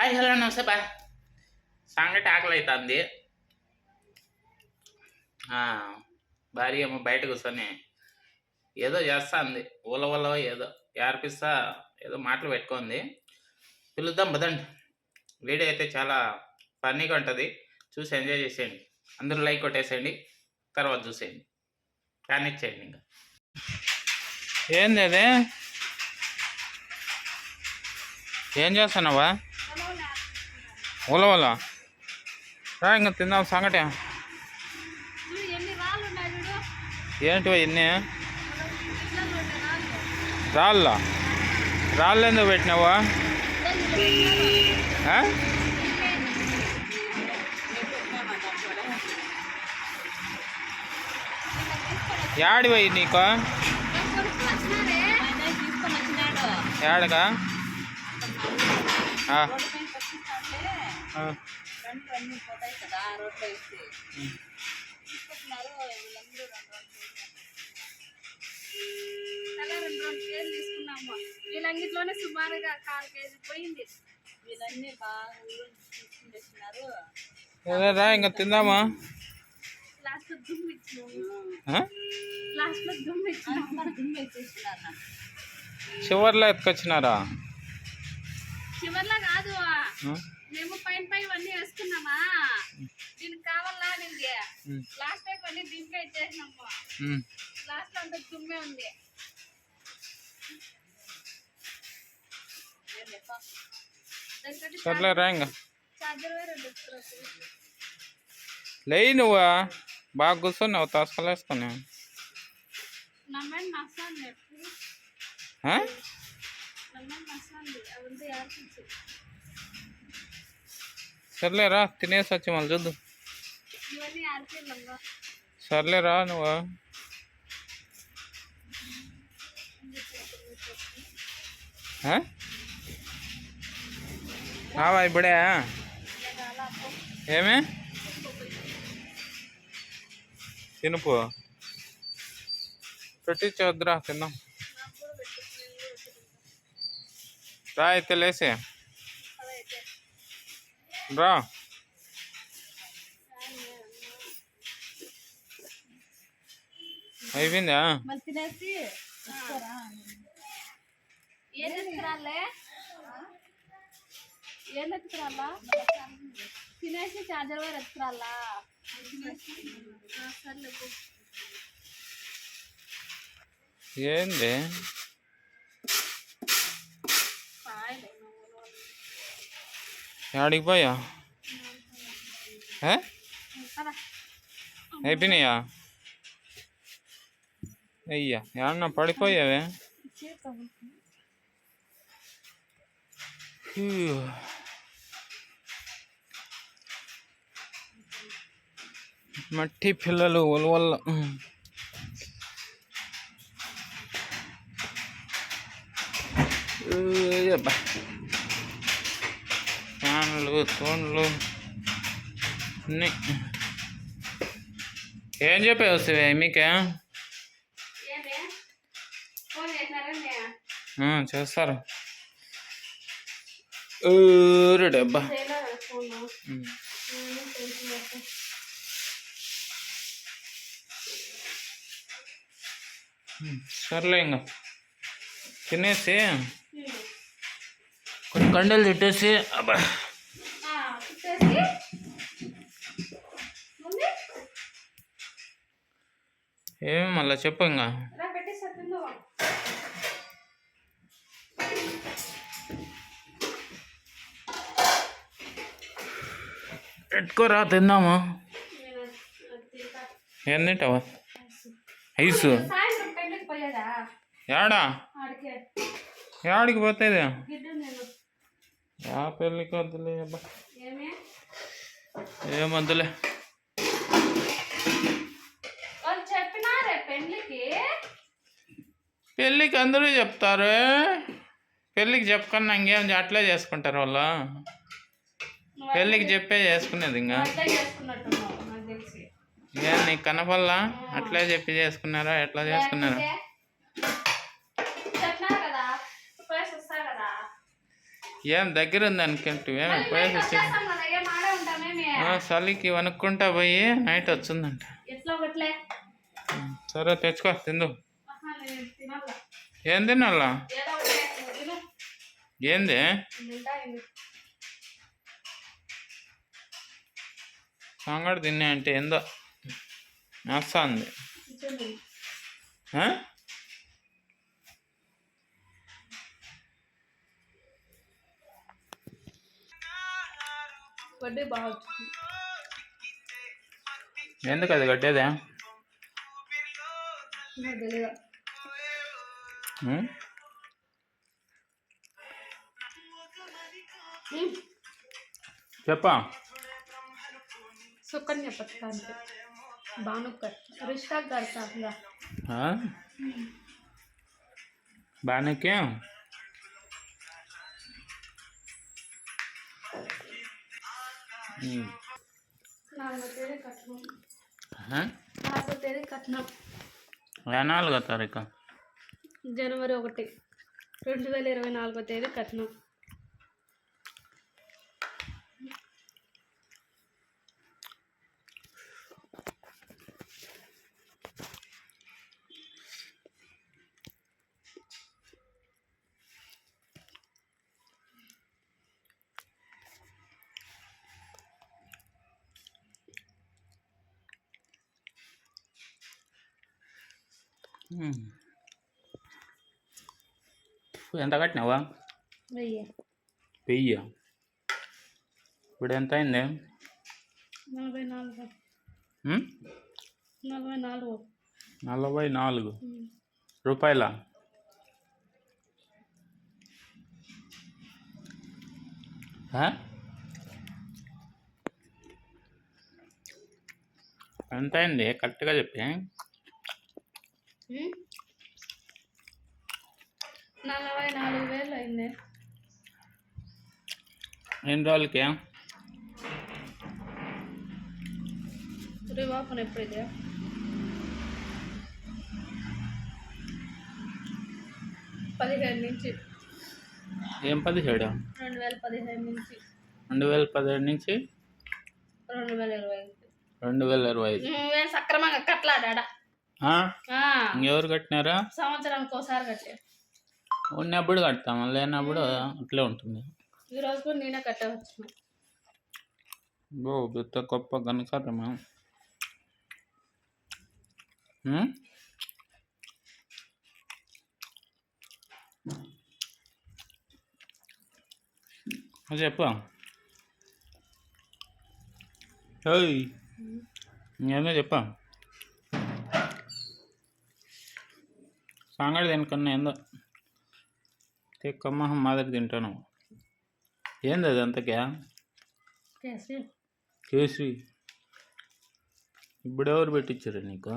Hi hello నమస్తే బా సంగటి ఆకలి అవుతుంది. భార్య ఏమో బయట కూర్చొని ఏదో చేస్తుంది, ఊళ్ళ ఏదో ఏర్పిస్తా ఏదో మాటలు పెట్టుకుంది. పిలుద్దాం బదండి. వీడియో అయితే చాలా ఫన్నీగా ఉంటుంది, చూసి ఎంజాయ్ చేసేయండి. అందరూ లైక్ కొట్టేసేయండి, తర్వాత చూసేయండి, కానిచ్చేయండి. ఇంకా ఏంది అదే, ఏం చేస్తున్నావా? ఉలవల రా, ఇంకా తిందాం సంగటి. ఏంటివా ఇన్ని రాళ్ళ రాళ్ళు ఎందుకు పెట్టినావా? యాడివా నీకు? యాడగా? వీళ్ళంగిట్లోనే సుమారుగా 1/4 కేజీ పోయింది. వీళ్ళన్నీ బాగా రా, ఇంకా తిందామా? లాస్ట్ లో దుమ్ము ఇచ్చేసినారు. చివర్లో ఎత్తుకొచ్చినారా? చివర్లో కాదు, మేము పైన అన్నీ వేసుకున్నామా. దీనికి కావాలా దీనికి లాస్ట్ టైం అన్నీ దీనికే ఇచ్చేసినాము. లాస్ట్ లో అంత దుమ్మే ఉంది. సర్లే రా, ఇంకా చార్జర్ లే. నువ్వు బాగా కూర్చొని తోసుకలేసుకొని సర్లేరా, తినేసి వచ్చి మళ్ళీ చూద్దు. సర్లేరా నువ్వు రావా ఇప్పుడే? ఏమి తినుపు పెట్టించవద్దురా, తిందాం రా. అయితే లేసే రా. అయిపోయిందా? తినేసి చార్జర్ వైర్ ఎత్తుకురాలా? ఏంది ఆడికి పోయా? అయిపోయినాయా? అయ్యా, ఏమన్నా పడిపోయావే? మట్టి పిల్లలు ఉలవల్ల ఫ్యాన్లు తోన్లు అన్నీ. ఏం చెప్పే వస్తావే మీకే? చేస్తారు డబ్బా. సర్లే, ఇంకా తినేసి కొన్ని కండలు తిట్టేసి అబ్బా ఏమి మళ్ళా చెప్పు. ఇంకా పెట్టుకోరా, తిందామా? ఏం తింటావా? ఐసు ఏడా? ఏడికి పోతుంది? పెళ్ళికి వద్దులే అబ్బా, ఏమొద్దులే. పెళ్ళికి అందరూ చెప్తారు, పెళ్ళికి చెప్పకుండా ఇంకేం అట్లే చేసుకుంటారు వాళ్ళు. పెళ్ళికి చెప్పే చేసుకునేది. ఇంకా ఏం నీకు కనపల్లా? అట్లే చెప్పి చేసుకున్నారా? ఎట్లా చేసుకున్నారా? ఏం దగ్గర ఉంది అనుకుంటే పోయేసి వచ్చి వచ్చేస్తాం కదా, ఏం ఆడే ఉంటామేమి. చలికి వణుక్కుంటా పోయి నైట్ వచ్చిందంట. ఎట్లా ఒకట్లే. సరే తెచ్చుకో తిందు. ఆహా, నేను తినాలా. ఏం తినాలా? ఏదో ఒకటి నువ్వు తిను. ఏంది నేను తింటా, ఇది. సంగడి తిన్నా అంటే ఏందో వస్తుంది. కూర్చోండి. వడ్డీ బాగా వచ్చింది. ఎందుకు అది కట్టేదే? నాకు తెలీదు. చెప్పా. సుకన్య పథకానికి భానుకర్ రిష్తా గారు సార్గా బాగానేకే 4వ తేదీ కట్నం. 4వ తేదీ కట్నం. 4వ తారీఖు జనవరి 1, 2024 తేదీ కట్నం. ఎంత కట్టినావా? 1000. ఇప్పుడు ఎంత అయింది? 44. 44 రూపాయల. ఎంత అయింది కరెక్ట్గా చెప్పి. 44,000 అయింది. ఎన్ని రోజులకి? రివాపన్ ఎప్పుడైతే 15 నుంచి. ఏం 17? 2015 నుంచి. 2017 నుంచి 2025. 2025. నువ్వేం సక్రమంగా కట్టలాడా? ఇంకెవరు కట్టినారా? సంవత్సరానికి ఒకసారి కట్టారు. ఉన్నప్పుడు కడతాము, లేనప్పుడు అట్లే ఉంటుంది. ఈ రోజు కూడా నేనే కట్టవచ్చు. పెద్ద గొప్ప ఘనకార్యమా. చెప్పా. ఇంకేమో చెప్పా. సంగడి దేనికన్నా ఏందో తెక్కమ్మ మాదిరి తింటాను. ఏంది అది అంతకే? కేసరి. ఇప్పుడు ఎవరు పెట్టించారు నీకు?